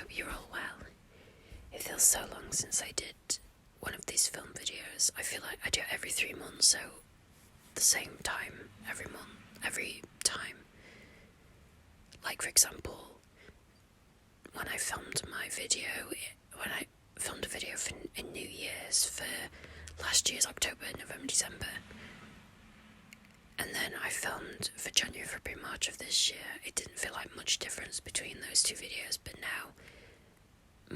hope you're all well. It feels so long since I did one of these film videos. I feel like I do it every 3 months, so the same time every month, every time. Like, for example, when I filmed a video in New Year's for last year's October, November, December, and then I filmed for January, February, March of this year. It didn't feel like much difference between those two videos, but now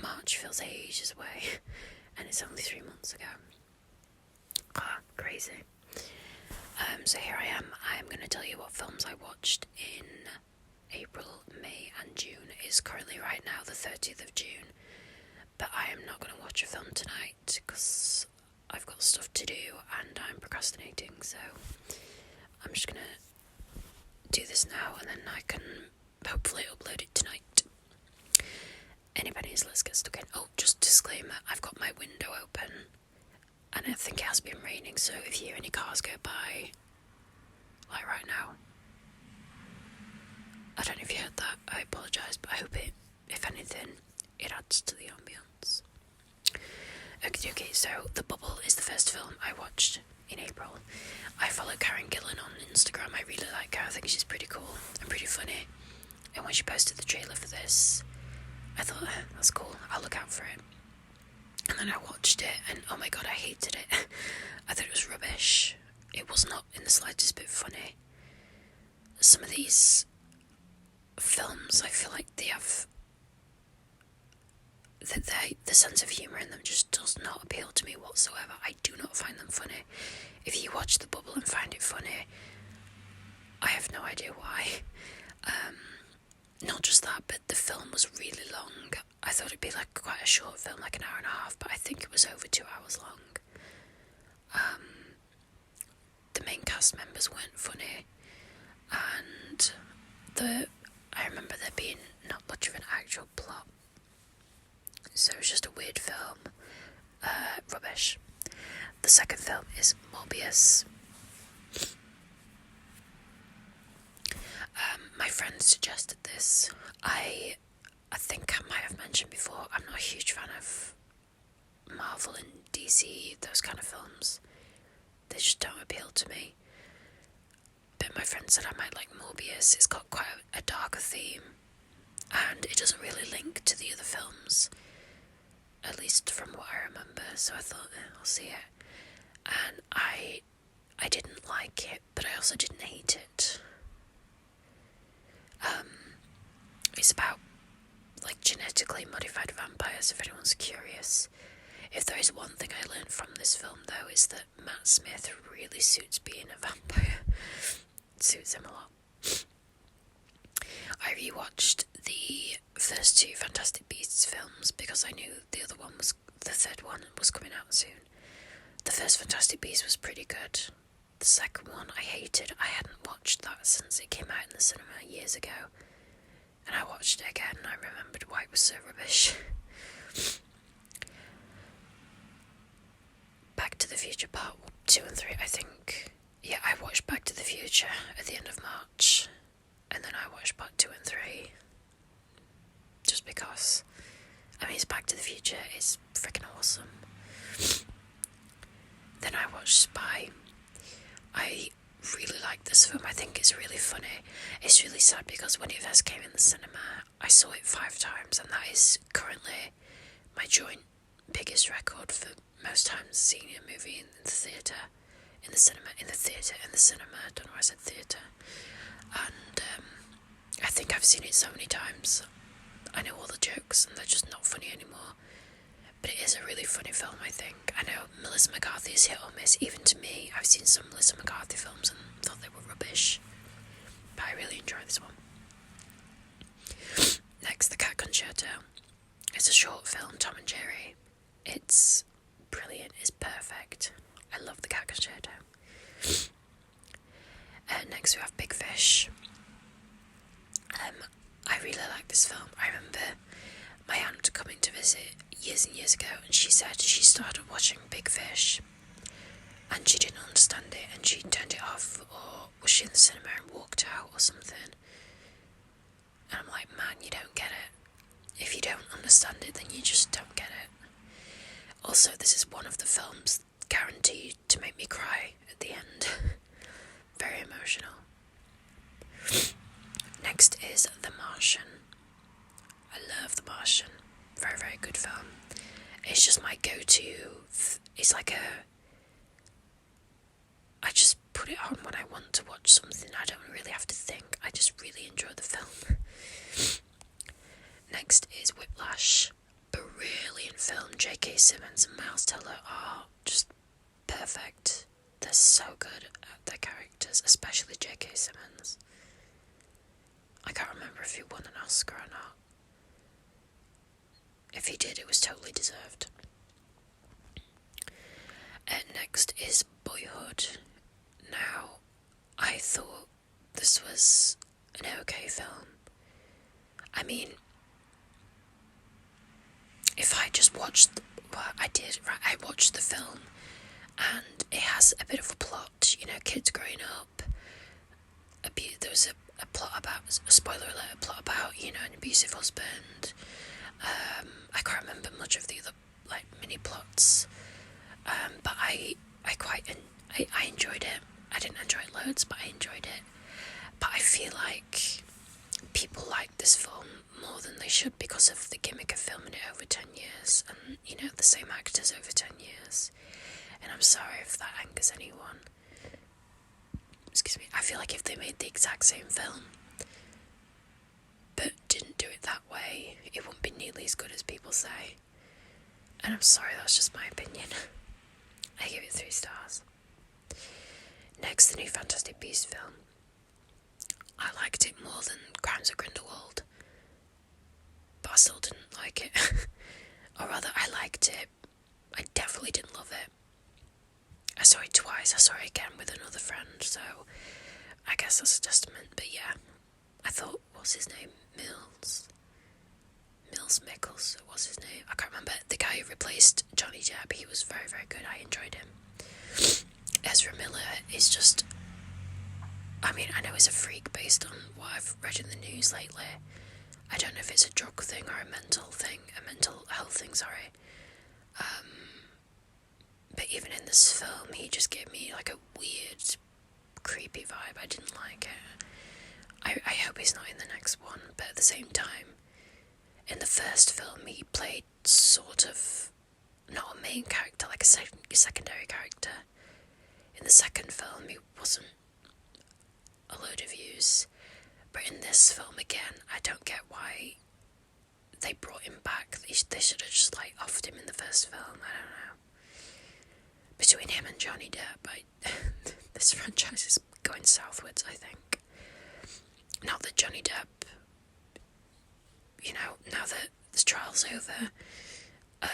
March feels ages away, and it's only 3 months ago. Crazy. So here I am. I'm going to tell you what films I watched in April, May and June. It is currently right now the 30th of June, but I am not going to watch a film tonight because I've got stuff to do and I'm procrastinating, so I'm just going to do this now and then I can hopefully upload it tonight. Anyways, let's get stuck in. Oh, just disclaimer, I've got my window open and I think it has been raining, so if you hear any cars go by, like right now, I don't know if you heard that, I apologise, but I hope it, if anything, it adds to the ambience. Okay, so The Bubble is the first film I watched in April. I follow Karen Gillan on Instagram. I really like her. I think she's pretty cool and pretty funny. And when she posted the trailer for this, I thought, that's cool, I'll look out for it. And then I watched it, and oh my god, I hated it. I thought it was rubbish. It was not in the slightest bit funny. Some of these films, I feel like they have the sense of humour in them just does not appeal to me whatsoever. I do not find them funny. If you watch The Bubble and find it funny, I have no idea why. Not just that, but the film was really long. I thought it'd be like quite a short film, like an hour and a half, but I think it was over 2 hours long. The main cast members weren't funny, and I remember there being not much of an actual plot. So it was just a weird film. Rubbish. The second film is Morbius. My friend suggested this. I think I might have mentioned before, I'm not a huge fan of Marvel and DC, those kind of films. They just don't appeal to me. But my friend said I might like Morbius. It's got quite a darker theme, and it doesn't really link to the other films, at least from what I remember, so I thought, I'll see it. And I didn't like it, but I also didn't hate it. It's about, like, genetically modified vampires, if anyone's curious. If there is one thing I learned from this film, though, is that Matt Smith really suits being a vampire. It suits him a lot. I rewatched the first two Fantastic Beasts films because I knew the third one was coming out soon. The first Fantastic Beasts was pretty good. The second one I hated. I hadn't watched that since it came out in the cinema years ago. And I watched it again and I remembered why it was so rubbish. Back to the Future Part 2 and 3, I think. Yeah, I watched Back to the Future at the end of March. And then I watched Part 2 and 3. Just because. I mean, it's Back to the Future. It's freaking awesome. Then I watched Spy. I really like this film. I think it's really funny. It's really sad because when it first came in the cinema, I saw it 5 times, and that is currently my joint biggest record for most times seeing a movie in the theatre, in the cinema. I don't know why I said theatre. And I think I've seen it so many times. I know all the jokes and they're just not funny anymore. But it is a really funny film, I think. I know Melissa McCarthy is hit or miss. Even to me, I've seen some Melissa McCarthy films and thought they were rubbish. But I really enjoy this one. Next, The Cat Concerto. It's a short film, Tom and Jerry. It's brilliant, it's perfect. I love The Cat Concerto. Next we have Big Fish. I really like this film. I remember my aunt coming to visit years and years ago, and she said she started watching Big Fish and she didn't understand it and she turned it off, or was she in the cinema and walked out or something. And I'm like, man, you don't get it. If you don't understand understand it, then you just don't get it. Also, this is one of the films guaranteed to make me cry at the end. Very emotional. Next is The Martian. I love The Martian. Very, very good film. It's just my go-to. It's like I just put it on when I want to watch something. I don't really have to think. I just really enjoy the film. Next is Whiplash. Brilliant film. J.K. Simmons and Miles Teller are just perfect. They're so good at their characters, especially J.K. Simmons. I can't remember if he won an Oscar or not. If he did, it was totally deserved. Next is Boyhood. Now, I thought this was an okay film. I mean, if I just watched what I did, right, I watched the film, and it has a bit of a plot, you know, kids growing up. There was a plot about, a spoiler alert, a plot about, you know, an abusive husband. I can't remember much of the other, like, mini plots. But I enjoyed it. I didn't enjoy it loads, but I enjoyed it. But I feel like people like this film more than they should because of the gimmick of filming it over 10 years and, you know, the same actors over 10 years. And I'm sorry if that angers anyone. Excuse me. I feel like if they made the exact same film but didn't do it that way, it wouldn't be nearly as good as people say. And I'm sorry, that's just my opinion. I give it 3 stars. Next, the new Fantastic Beasts film. I liked it more than Crimes of Grindelwald, but I still didn't like it. Or rather, I liked it. I definitely didn't love it. I saw it twice. I saw it again with another friend, so I guess that's a testament. But yeah, I thought, what's his name? Mills Mickles, what's his name? I can't remember. The guy who replaced Johnny Depp, he was very, very good. I enjoyed him. Ezra Miller is just, I mean, I know he's a freak based on what I've read in the news lately. I don't know if it's a drug thing or a mental health thing, sorry. But even in this film, he just gave me like a weird, creepy vibe. I didn't like it. I hope he's not in the next one, but at the same time, in the first film, he played sort of not a main character, like a secondary character. In the second film, he wasn't a load of use. But in this film, again, I don't get why they brought him back. They should have just, like, offed him in the first film. I don't know. Between him and Johnny Depp, this franchise is going southwards, I think. Not that Johnny Depp, you know, now that the trial's over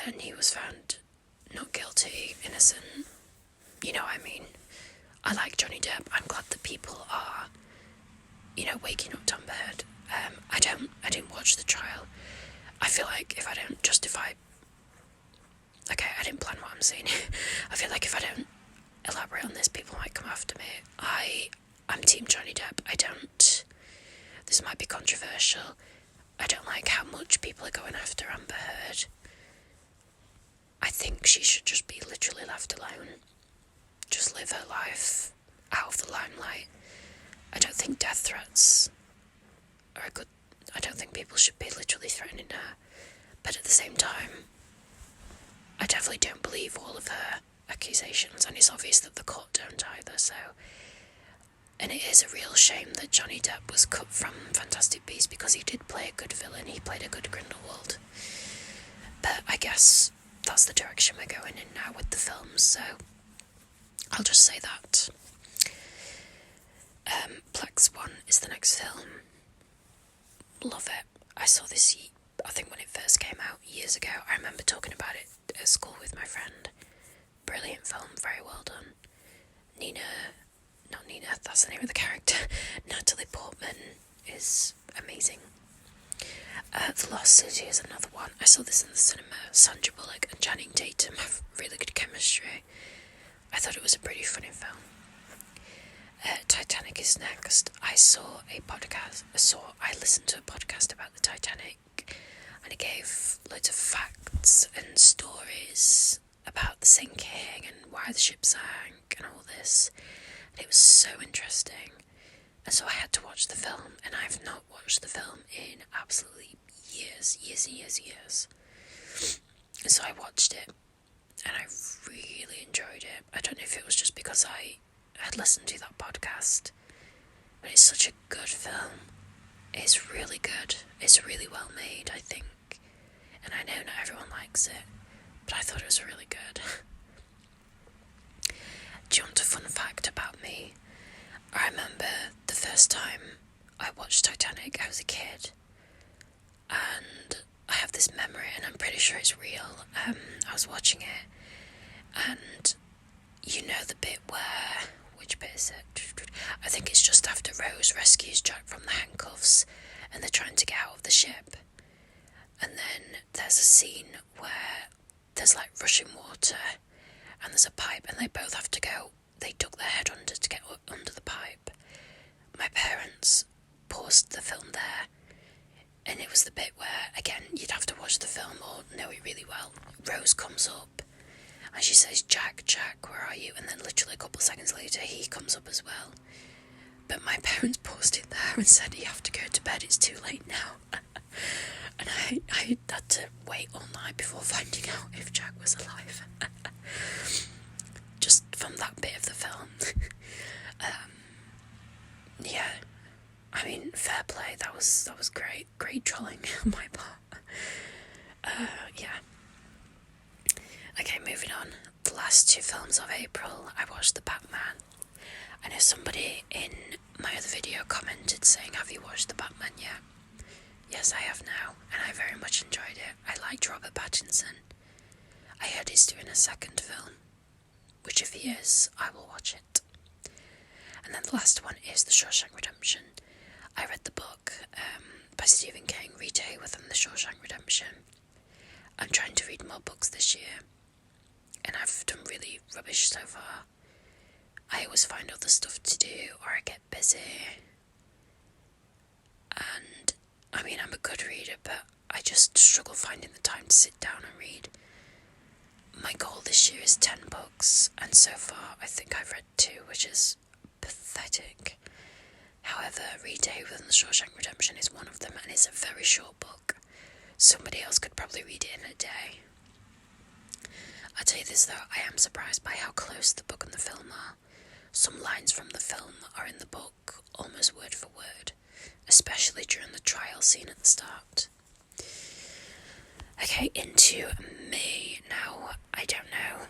and he was found not guilty, innocent, you know what I mean. I like Johnny Depp. I'm glad that people are, you know, waking up to Amber Heard. I didn't watch the trial. I feel like if I don't justify, okay, I didn't plan what I'm saying. I feel like if I don't elaborate on this, people might come after me. I'm team Johnny Depp. This might be controversial. I don't like how much people are going after Amber Heard. I think she should just be literally left alone. Just live her life out of the limelight. I don't think death threats are a good... I don't think people should be literally threatening her. But at the same time, I definitely don't believe all of her accusations, and it's obvious that the court don't either, so... And it is a real shame that Johnny Depp was cut from Fantastic Beasts because he did play a good villain, he played a good Grindelwald. But I guess that's the direction we're going in now with the films, so I'll just say that. Black Swan is the next film. Love it. I saw this, I think when it first came out years ago. I remember talking about it at school with my friend. Brilliant film, very well done. Not Nina, that's the name of the character. Natalie Portman is amazing. The Lost City is another one. I saw this in the cinema. Sandra Bullock and Channing Tatum have really good chemistry. I thought it was a pretty funny film. Titanic is next. I listened to a podcast about the Titanic, and it gave loads of why the ship sank and all this. And it was so interesting. And so I had to watch the film, and I've not watched the film in absolutely years. And so I watched it, and I really enjoyed it. I don't know if it was just because I had listened to that podcast, but it's such a good film. It's really good. It's really well made, I think. And I know not everyone likes it, but I thought it was really good. Do you want a fun fact about me? I remember the first time I watched Titanic, I was a kid, and I have this memory, and I'm pretty sure it's real. I was watching it, and you know the bit where, which bit is it? I think it's just after Rose rescues Jack from the handcuffs, and they're trying to get out of the ship. And then there's a scene where there's like rushing water, and there's a pipe, and they both have to go. They duck their head under to get under the pipe. My parents paused the film there, and it was the bit where, again, you'd have to watch the film or know it really well. Rose comes up, and she says, Jack, where are you? And then literally a couple of seconds later, he comes up as well. But my parents paused it there and said, you have to go to bed, it's too late now. And I had to wait all night before finding out if Jack was alive. Just from that bit of the film. Yeah, I mean, fair play. That was great trolling on my part. Yeah. Okay, moving on. The last 2 films of April, I watched The Batman. I know somebody in my other video commented saying, have you watched The Batman yet? Yes, I have now, and I very much enjoyed it. I liked Robert Pattinson. I heard he's doing a second film, which if he is, I will watch it. And then the last one is The Shawshank Redemption. I read the book by Stephen King, Rita Hayworth and The Shawshank Redemption. I'm trying to read more books this year, and I've done really rubbish so far. I always find other stuff to do, or I get busy. And, I mean, I'm a good reader, but I just struggle finding the time to sit down and read. My goal this year is 10 books, and so far I think I've read 2, which is pathetic. However, Rita Hayworth and The Shawshank Redemption is one of them, and it's a very short book. Somebody else could probably read it in a day. I'll tell you this though, I am surprised by how close the book and the film are. Some lines from the film are in the book, almost word for word, especially during the trial scene at the start. Okay, into May now. I don't know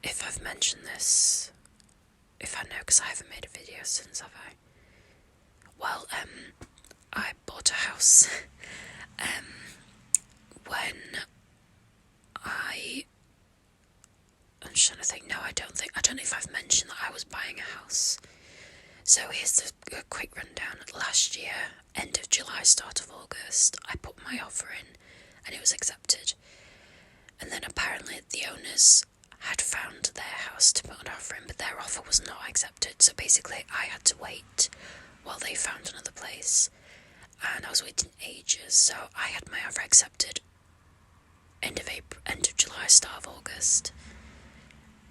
if I've mentioned this. If I know, because I haven't made a video since, have I? Well, I bought a house when I'm just trying to think. No, I don't know if I've mentioned that I was buying a house. So here's a quick rundown. Last year, end of July, start of August, I put my offer in and it was accepted. And then apparently the owners had found their house to put an offer in, but their offer was not accepted. So basically I had to wait while they found another place. And I was waiting ages, so I had my offer accepted end of July, start of August.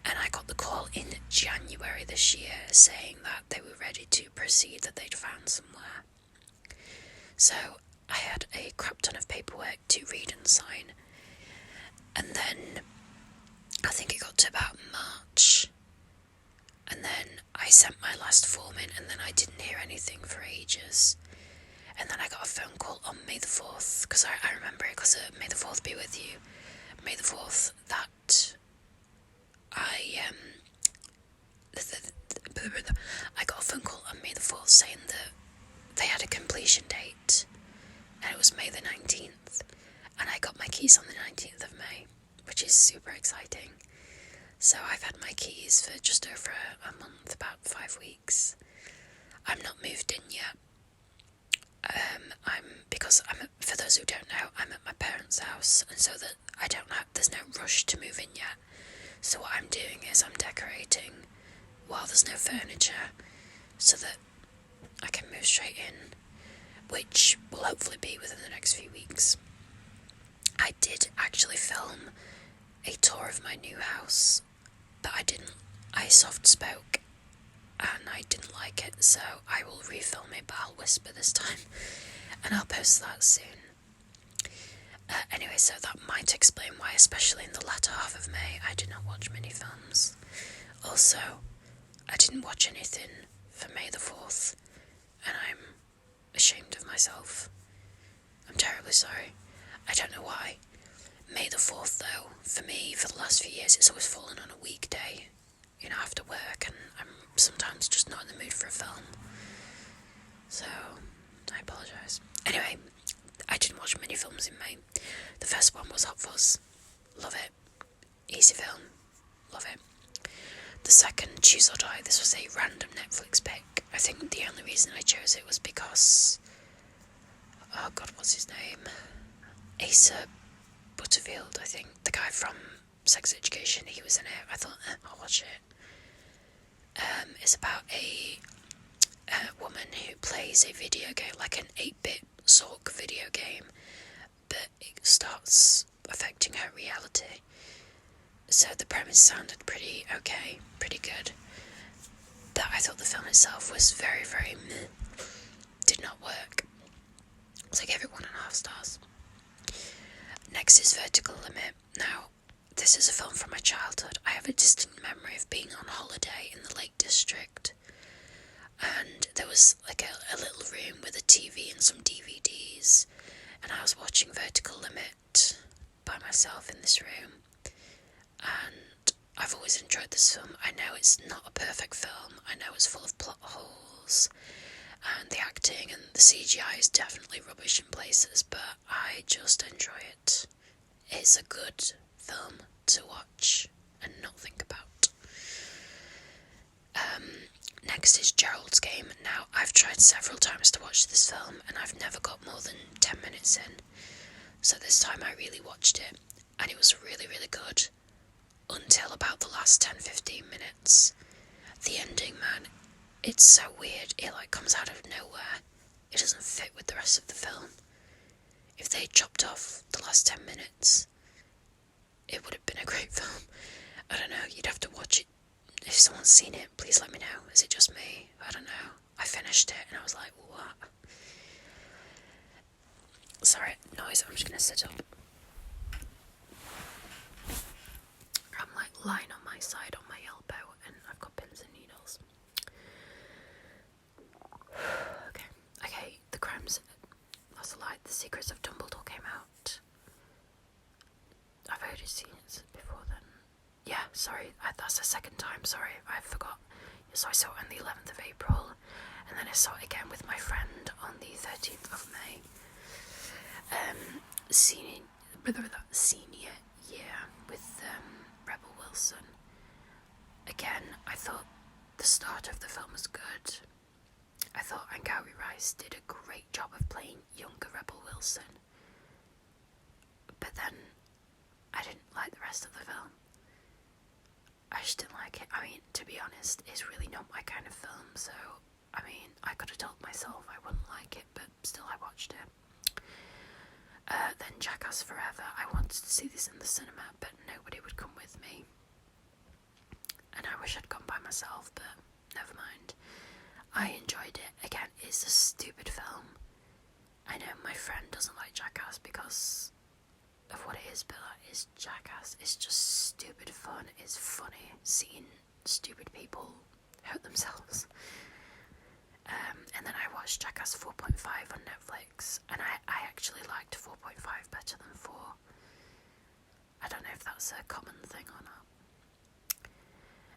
And I got the call in January this year saying that they were ready to proceed, that they'd found somewhere. So I had a crap ton of paperwork to read and sign. And then I think it got to about March. And then I sent my last form in, and then I didn't hear anything for ages. And then I got a phone call on May the 4th, because I remember it, because May the 4th be with you. May the 4th, that I got a phone call on May the 4th saying that they had a completion date, and it was May the 19th, and I got my keys on the 19th of May, which is super exciting. So I've had my keys for just over a month, about 5 weeks. I'm not moved in yet. For those who don't know, I'm at my parents' house, and so that there's no rush to move in yet. So what I'm doing is I'm decorating while there's no furniture, so that I can move straight in, which will hopefully be within the next few weeks. I did actually film a tour of my new house I soft spoke and I didn't like it, so I will refilm it, but I'll whisper this time, and I'll post that soon. Anyway, so that might explain why, especially in the latter half of May, I did not watch many films. Also, I didn't watch anything for May the 4th, and I'm ashamed of myself. I'm terribly sorry. I don't know why. May the 4th, though, for me, for the last few years, it's always fallen on a weekday, after work, and I'm sometimes just not in the mood for a film. So, I apologise. Anyway, I didn't watch many films in May. The first one was Hot Fuzz. Love it. Easy film. Love it. The second, Choose or Die. This was a random Netflix pick. I think the only reason I chose it was because, oh god, what's his name? Asa Butterfield, I think. The guy from Sex Education, he was in it. I thought, I'll watch it. It's about a woman who plays a video game, like an 8-bit Zork video game, but it starts affecting her reality. So the premise sounded pretty okay, pretty good. But I thought the film itself was very, very meh. Did not work. So I gave it 1.5 stars. Next is Vertical Limit. Now, this is a film from my childhood. I have a distant memory of being on holiday in the Lake District, and there was like a little room with a TV and some DVDs, and I was watching Vertical Limit by myself in this room, and I've always enjoyed this film. I know it's not a perfect film, I know it's full of plot holes, and the acting and the CGI is definitely rubbish in places, but I just enjoy it. It's a good film to watch and not think about. Next is Gerald's Game. Now, I've tried several times to watch this film, and I've never got more than 10 minutes in. So this time I really watched it, and it was really, really good. Until about the last 10-15 minutes. The ending, man, it's so weird. It comes out of nowhere. It doesn't fit with the rest of the film. If they chopped off the last 10 minutes, it would have been a great film. I don't know, you'd have to watch it. If someone's seen it, please let me know. Is it just me? I don't know. I finished it and I was like, what? Sorry, noise, I'm just gonna sit up. I'm lying on my side on my elbow and I've got pins and needles. Okay, The Crimes, that's a lie. The Secrets of Dumbledore came out. I've already seen it before then. Yeah, sorry, that's the second time, sorry, I forgot. So I saw it on the 11th of April, and then I saw it again with my friend on the 13th of May. Senior year with Rebel Wilson. Again, I thought the start of the film was good. I thought Angourie Rice did a great job of playing younger Rebel Wilson. But then, I didn't like the rest of the film. I just didn't like it. I mean, to be honest, it's really not my kind of film, so, I mean, I could have told myself I wouldn't like it, but still I watched it. Then Jackass Forever. I wanted to see this in the cinema, but nobody would come with me. And I wish I'd gone by myself, but never mind. I enjoyed it. Again, it's a stupid film. I know my friend doesn't like Jackass because of what it is, but it's Jackass. It's just stupid fun. It's funny seeing stupid people hurt themselves. And then I watched Jackass 4.5 on Netflix, and I actually liked 4.5 better than 4. I don't know if that's a common thing or not.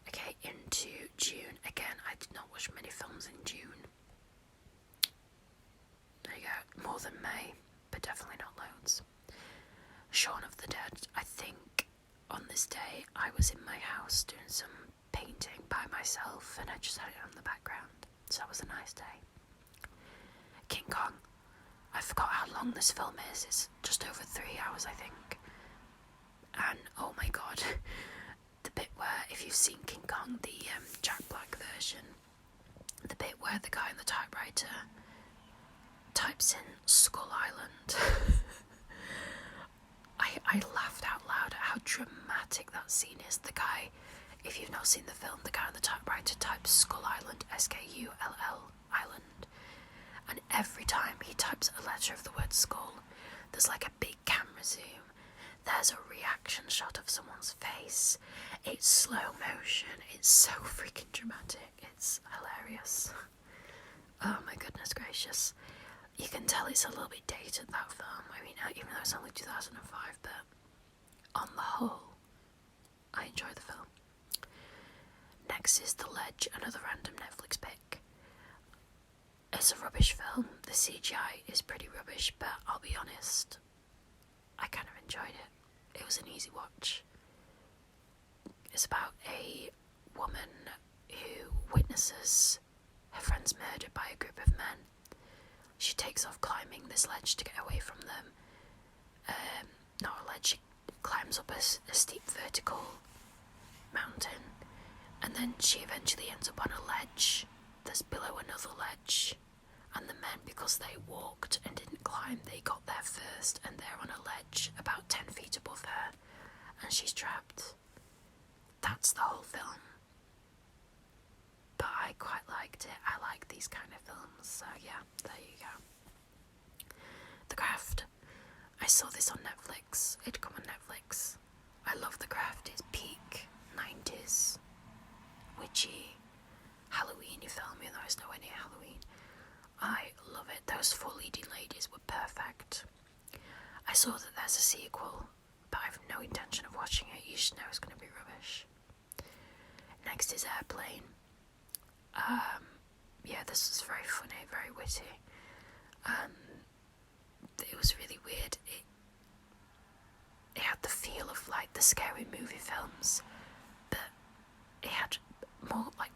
Okay, into June. Again, I did not watch many films in June. There you go, more than May, but definitely not loads. Shaun of the Dead. I think on this day I was in my house doing some painting by myself, and I just had it on the background, so that was a nice day. King Kong. I forgot how long this film is. It's just over 3 hours, I think. And oh my god, the bit where, if you've seen King Kong, the Jack Black version, the bit where the guy in the typewriter types in Skull Island. I laughed out loud at how dramatic that scene is. The guy If you've not seen the film, the guy on the top right types Skull Island, Skull Island, and every time he types a letter of the word skull, there's like a big camera zoom. There's a reaction shot of someone's face. It's slow motion. It's so freaking dramatic. It's hilarious. Oh my goodness gracious. You can tell it's a little bit dated, that film. I mean, even though it's only 2005, but on the whole, I enjoy the film. Next is The Ledge, another random Netflix pick. It's a rubbish film. The CGI is pretty rubbish, but I'll be honest, I kind of enjoyed it. It was an easy watch. It's about a woman who witnesses her friend's murdered by a group of men. She takes off climbing this ledge to get away from them. Not a ledge, she climbs up a steep vertical mountain, and then she eventually ends up on a ledge that's below another ledge. And the men, because they walked and didn't climb, they got there first, and they're on a ledge about 10 feet above her, and she's trapped. That's the whole film. But I quite liked it. I like these kind of films, so yeah, there you go. The Craft. I saw this on Netflix. It'd come on Netflix. I love The Craft. It's peak 90s, witchy, Halloweeny film, even though it's nowhere near Halloween. I love it. Those 4 leading ladies were perfect. I saw that there's a sequel, but I have no intention of watching it. You should know it's going to be rubbish. Next is Airplane. Yeah, this was very funny, very witty. It was really weird. It had the feel of like the scary movie films, but it had more like,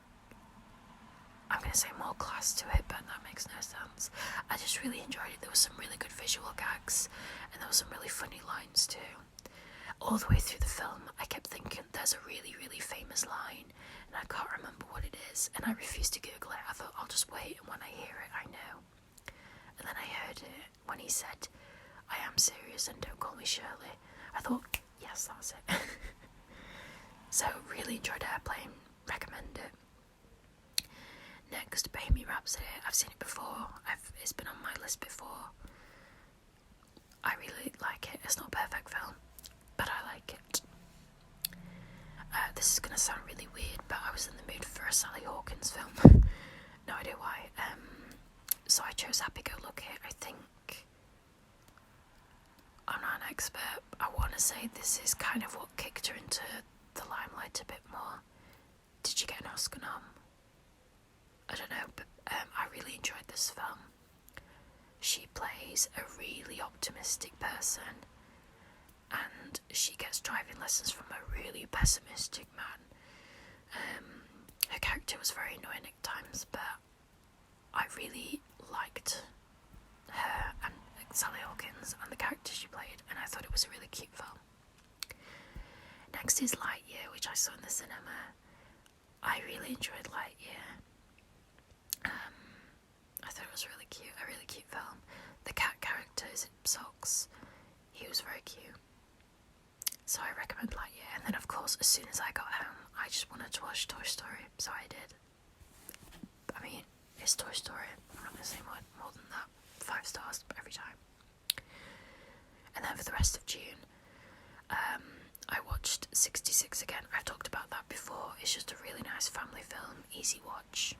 I'm going to say more class to it, but that makes no sense. I just really enjoyed it. There was some really good visual gags, and there was some really funny lines too. All the way through the film, I kept thinking there's a really, really famous line, and I can't remember what it is, and I refused to Google it. I thought, I'll just wait, and when I hear it, I know. And then I heard it when he said, "I am serious, and don't call me Shirley." I thought, yes, that's it. So, really enjoyed Airplane. Recommend it. Next, Bohemian Rhapsody. I've seen it before. It's been on my list before. I really like it. It's not a perfect film, but I like it. This is going to sound really weird, but I was in the mood for a Sally Hawkins film. No idea why. So I chose Happy Go Lucky. I think I'm not an expert. I want to say this is kind of what kicked her into the limelight a bit more. Did she get an Oscar nom? I don't know, but I really enjoyed this film. She plays a really optimistic person, and she gets driving lessons from a really pessimistic man. Her character was very annoying at times, but I really liked her and Sally Hawkins and the character she played, and I thought it was a really cute film. Next is Lightyear, which I saw in the cinema. I really enjoyed Lightyear. I thought it was really cute, a really cute film. The cat character is Socks. He was very cute. So I recommend Lightyear. And then of course, as soon as I got home, I just wanted to watch Toy Story, so I did. I mean, it's Toy Story. I'm not going to say more than that. 5 stars every time. And then for the rest of June, I watched 66 again. I've talked about that before. It's just a really nice family film, easy watch.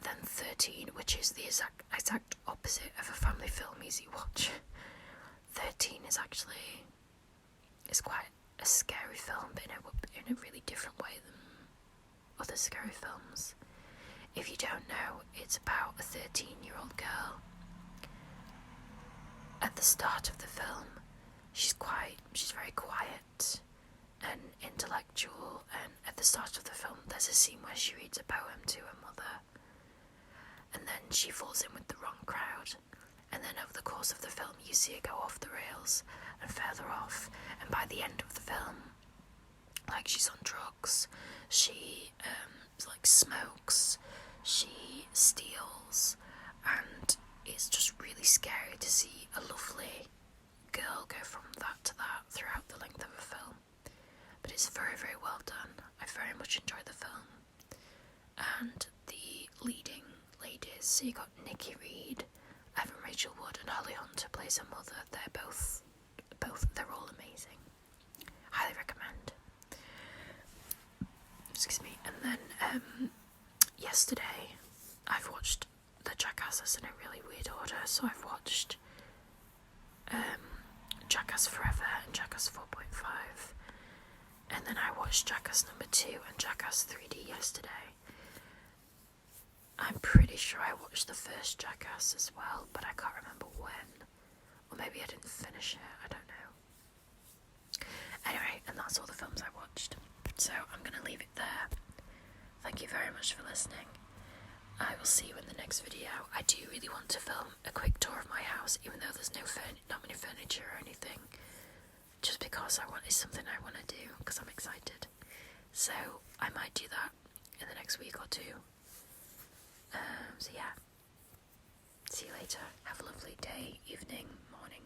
Then 13, which is the exact opposite of a family film, easy watch. 13 is actually, it's quite a scary film, but in a really different way than other scary films. If you don't know, it's about a 13-year-old girl. At the start of the film, she's very quiet and intellectual, and at the start of the film there's a scene where she reads a poem to her mother, and then she falls in with the wrong crowd, and then over the course of the film you see her go off the rails and further off, and by the end of the film, like, she's on drugs, she like smokes, she steals, and it's just really scary to see a lovely girl go from that to that throughout the length of a film. But it's very, very well done. So you got Nikki Reed, Evan Rachel Wood, and Holly Hunter plays her mother. They're all amazing. Highly recommend. Excuse me. And then yesterday I've watched the Jackasses in a really weird order. So I've watched Jackass Forever and Jackass 4.5, and then I watched Jackass number 2 and Jackass 3D yesterday. I'm pretty sure I watched the first Jackass as well, but I can't remember when. Or maybe I didn't finish it, I don't know. Anyway, and that's all the films I watched. So I'm going to leave it there. Thank you very much for listening. I will see you in the next video. I do really want to film a quick tour of my house, even though there's not many furniture or anything. Just because it's something I want to do, because I'm excited. So I might do that in the next week or two. So yeah. See you later. Have a lovely day, evening, morning.